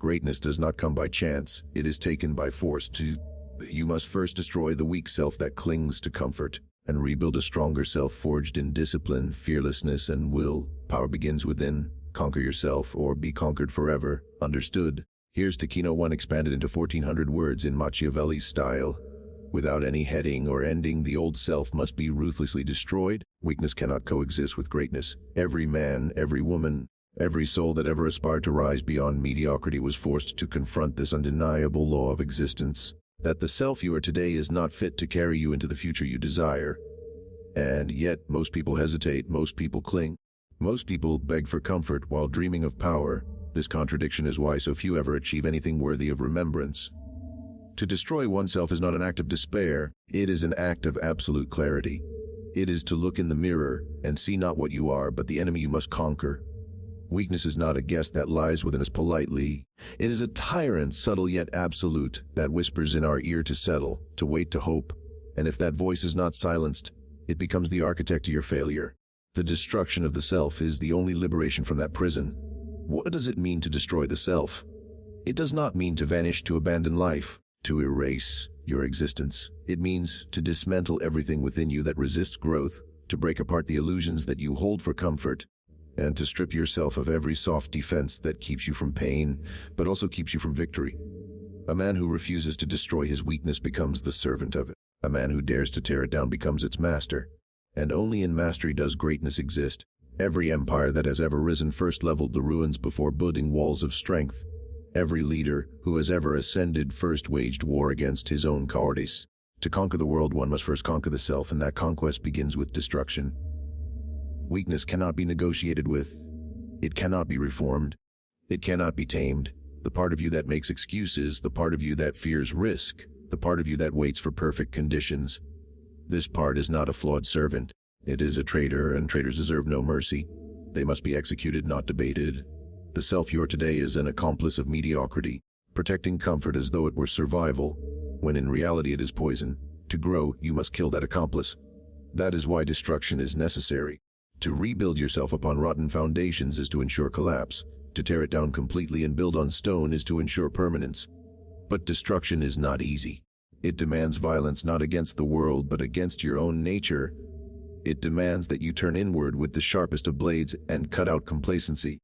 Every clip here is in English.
Greatness does not come by chance, it is taken by force. You must first destroy the weak self that clings to comfort, and rebuild a stronger self forged in discipline, fearlessness, and will. Power begins within. Conquer yourself, or be conquered forever. Understood? Here's to Kino 1 expanded into 1400 words in Machiavelli's style. Without any heading or ending, the old self must be ruthlessly destroyed. Weakness cannot coexist with greatness. Every man, every woman, every soul that ever aspired to rise beyond mediocrity was forced to confront this undeniable law of existence, that the self you are today is not fit to carry you into the future you desire. And yet, most people hesitate, most people cling. Most people beg for comfort while dreaming of power. This contradiction is why so few ever achieve anything worthy of remembrance. To destroy oneself is not an act of despair, it is an act of absolute clarity. It is to look in the mirror and see not what you are, but the enemy you must conquer. Weakness is not a guest that lies within us politely. It is a tyrant, subtle yet absolute, that whispers in our ear to settle, to wait, to hope. And if that voice is not silenced, it becomes the architect of your failure. The destruction of the self is the only liberation from that prison. What does it mean to destroy the self? It does not mean to vanish, to abandon life, to erase your existence. It means to dismantle everything within you that resists growth, to break apart the illusions that you hold for comfort, and to strip yourself of every soft defense that keeps you from pain, but also keeps you from victory. A man who refuses to destroy his weakness becomes the servant of it. A man who dares to tear it down becomes its master. And only in mastery does greatness exist. Every empire that has ever risen first leveled the ruins before building walls of strength. Every leader who has ever ascended first waged war against his own cowardice. To conquer the world, one must first conquer the self, and that conquest begins with destruction. Weakness cannot be negotiated with. It cannot be reformed. It cannot be tamed. The part of you that makes excuses, the part of you that fears risk, the part of you that waits for perfect conditions. This part is not a flawed servant. It is a traitor, and traitors deserve no mercy. They must be executed, not debated. The self you are today is an accomplice of mediocrity, protecting comfort as though it were survival, when in reality it is poison. To grow, you must kill that accomplice. That is why destruction is necessary. To rebuild yourself upon rotten foundations is to ensure collapse. To tear it down completely and build on stone is to ensure permanence. But destruction is not easy. It demands violence not against the world, but against your own nature. It demands that you turn inward with the sharpest of blades and cut out complacency.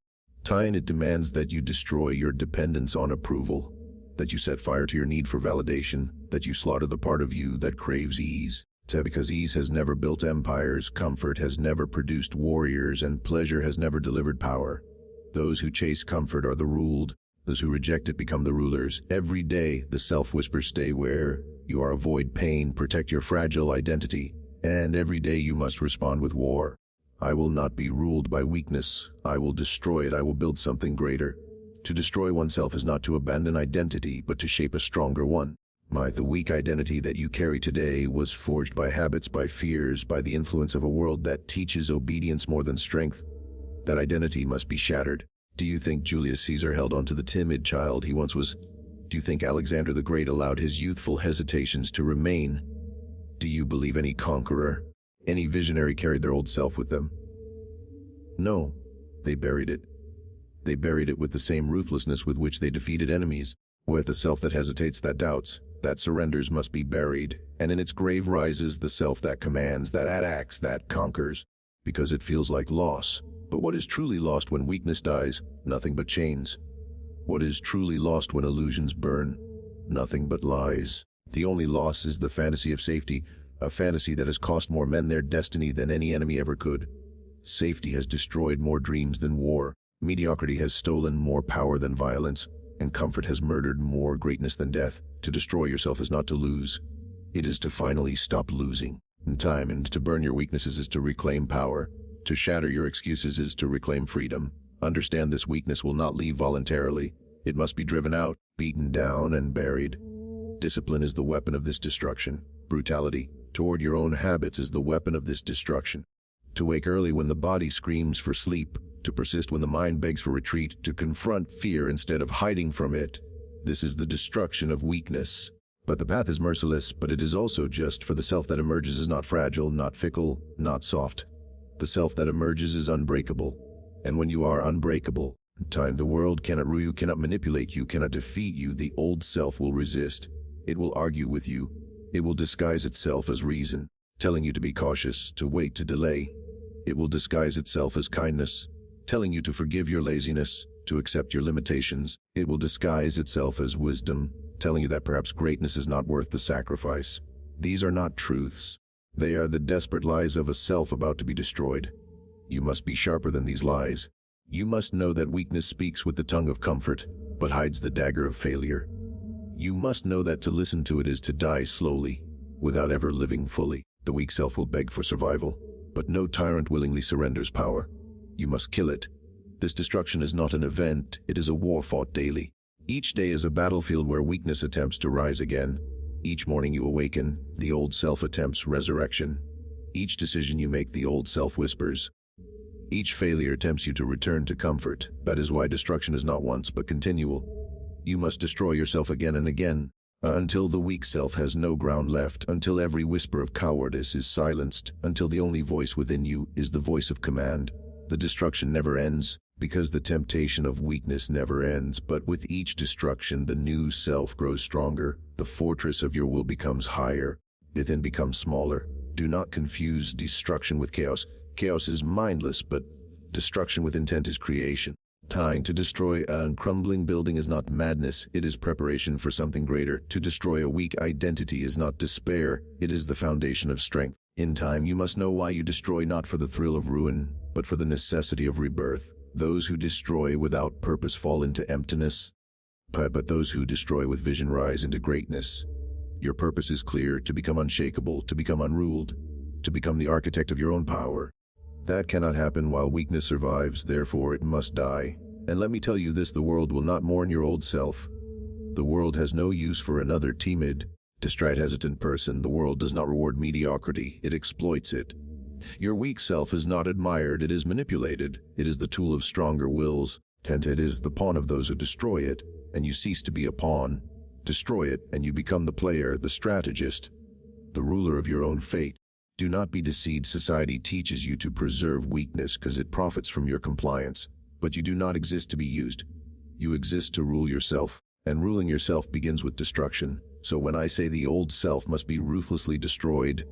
It demands that you destroy your dependence on approval, that you set fire to your need for validation, that you slaughter the part of you that craves ease. Because ease has never built empires, comfort has never produced warriors, and pleasure has never delivered power. Those who chase comfort are the ruled. Those who reject it become the rulers. Every day, the self whispers, stay where you are, avoid pain, protect your fragile identity. And every day you must respond with war. I will not be ruled by weakness. I will destroy it. I will build something greater. To destroy oneself is not to abandon identity, but to shape a stronger one. The weak identity that you carry today was forged by habits, by fears, by the influence of a world that teaches obedience more than strength. That identity must be shattered. Do you think Julius Caesar held on to the timid child he once was? Do you think Alexander the Great allowed his youthful hesitations to remain? Do you believe any conqueror, any visionary carried their old self with them? No, they buried it. They buried it with the same ruthlessness with which they defeated enemies. With a self that hesitates, that doubts, that surrenders must be buried, and in its grave rises the self that commands, that acts, that conquers, because it feels like loss. But what is truly lost when weakness dies? Nothing but chains. What is truly lost when illusions burn? Nothing but lies. The only loss is the fantasy of safety, a fantasy that has cost more men their destiny than any enemy ever could. Safety has destroyed more dreams than war. Mediocrity has stolen more power than violence, and comfort has murdered more greatness than death. To destroy yourself is not to lose. It is to finally stop losing. In time, and to burn your weaknesses is to reclaim power. To shatter your excuses is to reclaim freedom. Understand this weakness will not leave voluntarily. It must be driven out, beaten down, and buried. Discipline is the weapon of this destruction. Brutality toward your own habits is the weapon of this destruction. To wake early when the body screams for sleep, to persist when the mind begs for retreat, to confront fear instead of hiding from it. This is the destruction of weakness. But the path is merciless, but it is also just, for the self that emerges is not fragile, not fickle, not soft. The self that emerges is unbreakable. And when you are unbreakable, The world cannot rule you, cannot manipulate you, cannot defeat you. The old self will resist. It will argue with you. It will disguise itself as reason, telling you to be cautious, to wait, to delay. It will disguise itself as kindness, telling you to forgive your laziness, to accept your limitations. It will disguise itself as wisdom, telling you that perhaps greatness is not worth the sacrifice. These are not truths. They are the desperate lies of a self about to be destroyed. You must be sharper than these lies. You must know that weakness speaks with the tongue of comfort, but hides the dagger of failure. You must know that to listen to it is to die slowly, without ever living fully. The weak self will beg for survival, but no tyrant willingly surrenders power. You must kill it. This destruction is not an event, it is a war fought daily. Each day is a battlefield where weakness attempts to rise again. Each morning you awaken, the old self attempts resurrection. Each decision you make, the old self whispers. Each failure tempts you to return to comfort. That is why destruction is not once but continual. You must destroy yourself again and again, until the weak self has no ground left, until every whisper of cowardice is silenced, until the only voice within you is the voice of command. The destruction never ends, because the temptation of weakness never ends, but with each destruction the new self grows stronger, the fortress of your will becomes higher, it then becomes smaller. Do not confuse destruction with chaos. Chaos is mindless, but destruction with intent is creation. Trying to destroy a crumbling building is not madness, it is preparation for something greater. To destroy a weak identity is not despair, it is the foundation of strength. In time you must know why you destroy, not for the thrill of ruin, but for the necessity of rebirth. Those who destroy without purpose fall into emptiness, but those who destroy with vision rise into greatness. Your purpose is clear, to become unshakable, to become unruled, to become the architect of your own power. That cannot happen while weakness survives, therefore it must die. And let me tell you this, the world will not mourn your old self. The world has no use for another timid, distraught, hesitant person. The world does not reward mediocrity, it exploits it. Your weak self is not admired, it is manipulated. It is the tool of stronger wills, and it is the pawn of those who destroy it, and you cease to be a pawn. Destroy it, and you become the player, the strategist, the ruler of your own fate. Do not be deceived. Society teaches you to preserve weakness because it profits from your compliance, but you do not exist to be used. You exist to rule yourself, and ruling yourself begins with destruction. So when I say the old self must be ruthlessly destroyed,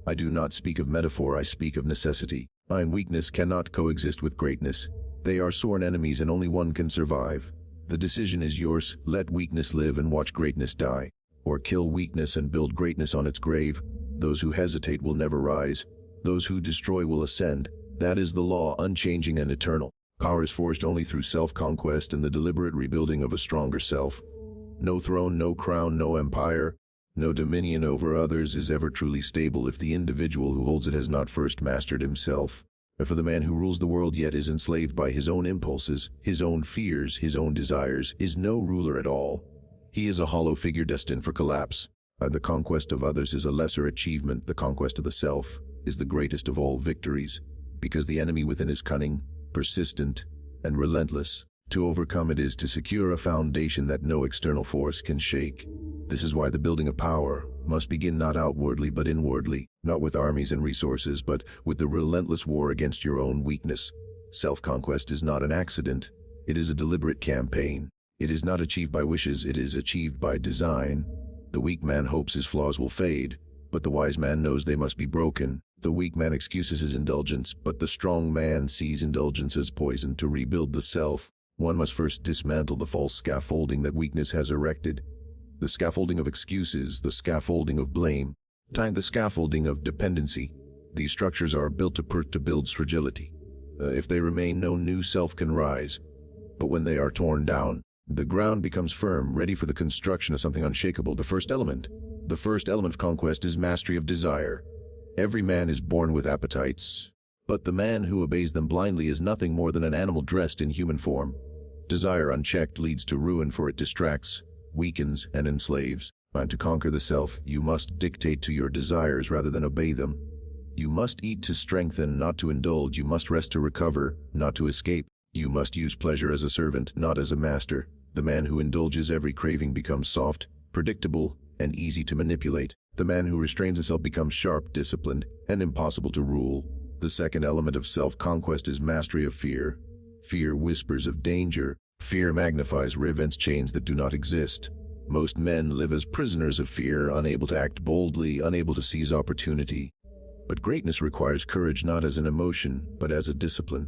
I do not speak of metaphor, I speak of necessity. Weakness cannot coexist with greatness. They are sworn enemies and only one can survive. The decision is yours. Let weakness live and watch greatness die, or kill weakness and build greatness on its grave. Those who hesitate will never rise. Those who destroy will ascend. That is the law, unchanging and eternal. Power is forged only through self-conquest and the deliberate rebuilding of a stronger self. No throne, no crown, no empire, no dominion over others is ever truly stable if the individual who holds it has not first mastered himself. For the man who rules the world yet is enslaved by his own impulses, his own fears, his own desires, is no ruler at all. He is a hollow figure destined for collapse. The conquest of others is a lesser achievement. The conquest of the self is the greatest of all victories, because the enemy within is cunning, persistent, and relentless. To overcome it is to secure a foundation that no external force can shake. This is why the building of power must begin not outwardly but inwardly, not with armies and resources, but with the relentless war against your own weakness. Self-conquest is not an accident. It is a deliberate campaign. It is not achieved by wishes, it is achieved by design. The weak man hopes his flaws will fade, but the wise man knows they must be broken. The weak man excuses his indulgence, but the strong man sees indulgence as poison. To rebuild the self, one must first dismantle the false scaffolding that weakness has erected. The scaffolding of excuses, the scaffolding of blame, the scaffolding of dependency. These structures are built to build fragility. If they remain, no new self can rise. But when they are torn down, the ground becomes firm, ready for the construction of something unshakable. The first element of conquest is mastery of desire. Every man is born with appetites, but the man who obeys them blindly is nothing more than an animal dressed in human form. Desire unchecked leads to ruin, for it distracts, weakens, and enslaves. And to conquer the self, you must dictate to your desires rather than obey them. You must eat to strengthen, not to indulge. You must rest to recover, not to escape. You must use pleasure as a servant, not as a master. The man who indulges every craving becomes soft, predictable, and easy to manipulate. The man who restrains himself becomes sharp, disciplined, and impossible to rule. The second element of self-conquest is mastery of fear. Fear whispers of danger. Fear magnifies events chains that do not exist. Most men live as prisoners of fear, unable to act boldly, unable to seize opportunity. But greatness requires courage not as an emotion, but as a discipline.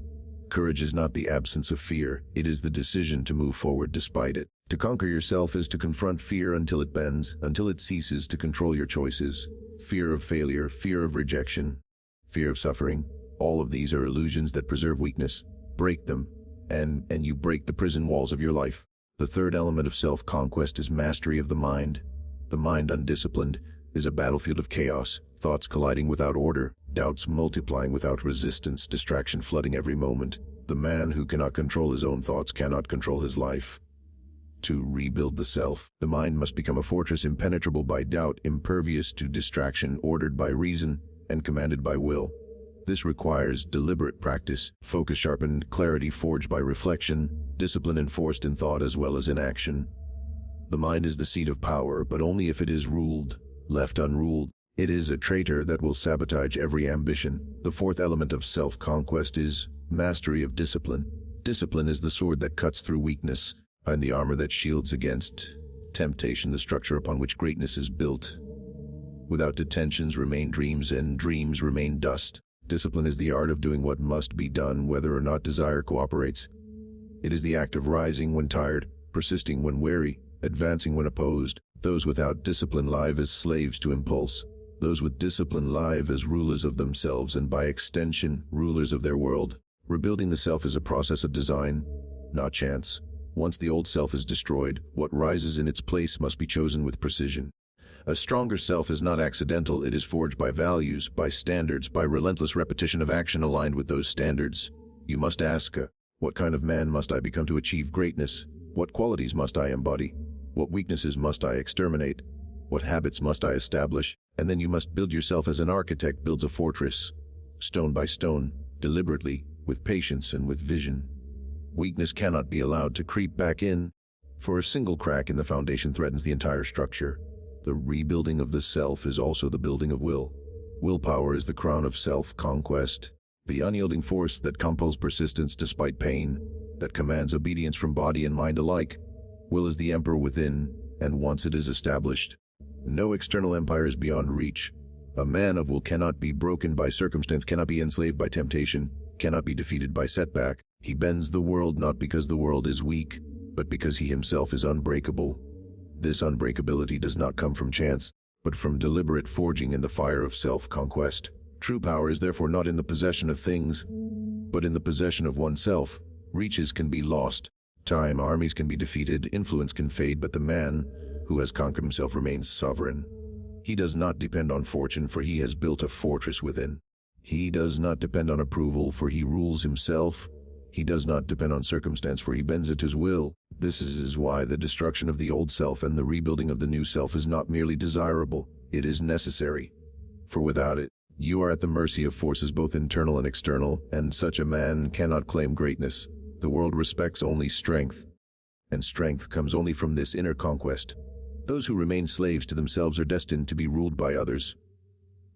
Courage is not the absence of fear, it is the decision to move forward despite it. To conquer yourself is to confront fear until it bends, until it ceases to control your choices. Fear of failure, fear of rejection, fear of suffering. All of these are illusions that preserve weakness. Break them, and you break the prison walls of your life. The third element of self-conquest is mastery of the mind. The mind undisciplined is a battlefield of chaos, thoughts colliding without order, doubts multiplying without resistance, distraction flooding every moment. The man who cannot control his own thoughts cannot control his life. To rebuild the self, the mind must become a fortress impenetrable by doubt, impervious to distraction, ordered by reason, and commanded by will. This requires deliberate practice, focus sharpened, clarity forged by reflection, discipline enforced in thought as well as in action. The mind is the seat of power, but only if it is ruled. Left unruled, it is a traitor that will sabotage every ambition. The fourth element of self-conquest is mastery of discipline. Discipline is the sword that cuts through weakness, and the armor that shields against temptation, the structure upon which greatness is built. Without detentions remain dreams, and dreams remain dust. Discipline is the art of doing what must be done, whether or not desire cooperates. It is the act of rising when tired, persisting when weary, advancing when opposed. Those without discipline live as slaves to impulse. Those with discipline live as rulers of themselves and, by extension, rulers of their world. Rebuilding the self is a process of design, not chance. Once the old self is destroyed, what rises in its place must be chosen with precision. A stronger self is not accidental, it is forged by values, by standards, by relentless repetition of action aligned with those standards. You must ask, what kind of man must I become to achieve greatness? What qualities must I embody? What weaknesses must I exterminate? What habits must I establish? And then you must build yourself as an architect builds a fortress, stone by stone, deliberately, with patience and with vision. Weakness cannot be allowed to creep back in, for a single crack in the foundation threatens the entire structure. The rebuilding of the self is also the building of will. Willpower is the crown of self-conquest, the unyielding force that compels persistence despite pain, that commands obedience from body and mind alike. Will is the emperor within, and once it is established, no external empire is beyond reach. A man of will cannot be broken by circumstance, cannot be enslaved by temptation, cannot be defeated by setback. He bends the world not because the world is weak, but because he himself is unbreakable. This unbreakability does not come from chance, but from deliberate forging in the fire of self-conquest. True power is therefore not in the possession of things, but in the possession of oneself. Reaches can be lost, time, armies can be defeated, influence can fade, but the man who has conquered himself remains sovereign. He does not depend on fortune, for he has built a fortress within. He does not depend on approval, for he rules himself. He does not depend on circumstance, for he bends it to his will. This is why the destruction of the old self and the rebuilding of the new self is not merely desirable, it is necessary. For without it, you are at the mercy of forces both internal and external, and such a man cannot claim greatness. The world respects only strength, and strength comes only from this inner conquest. Those who remain slaves to themselves are destined to be ruled by others.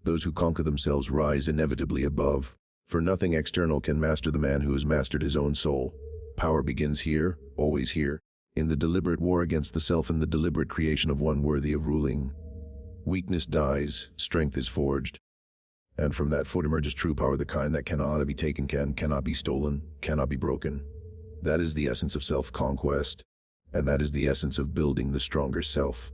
Those who conquer themselves rise inevitably above. For nothing external can master the man who has mastered his own soul. Power begins here, always here, in the deliberate war against the self and the deliberate creation of one worthy of ruling. Weakness dies, strength is forged, and from that foot emerges true power, the kind that cannot be taken, cannot be stolen, cannot be broken. That is the essence of self-conquest, and that is the essence of building the stronger self.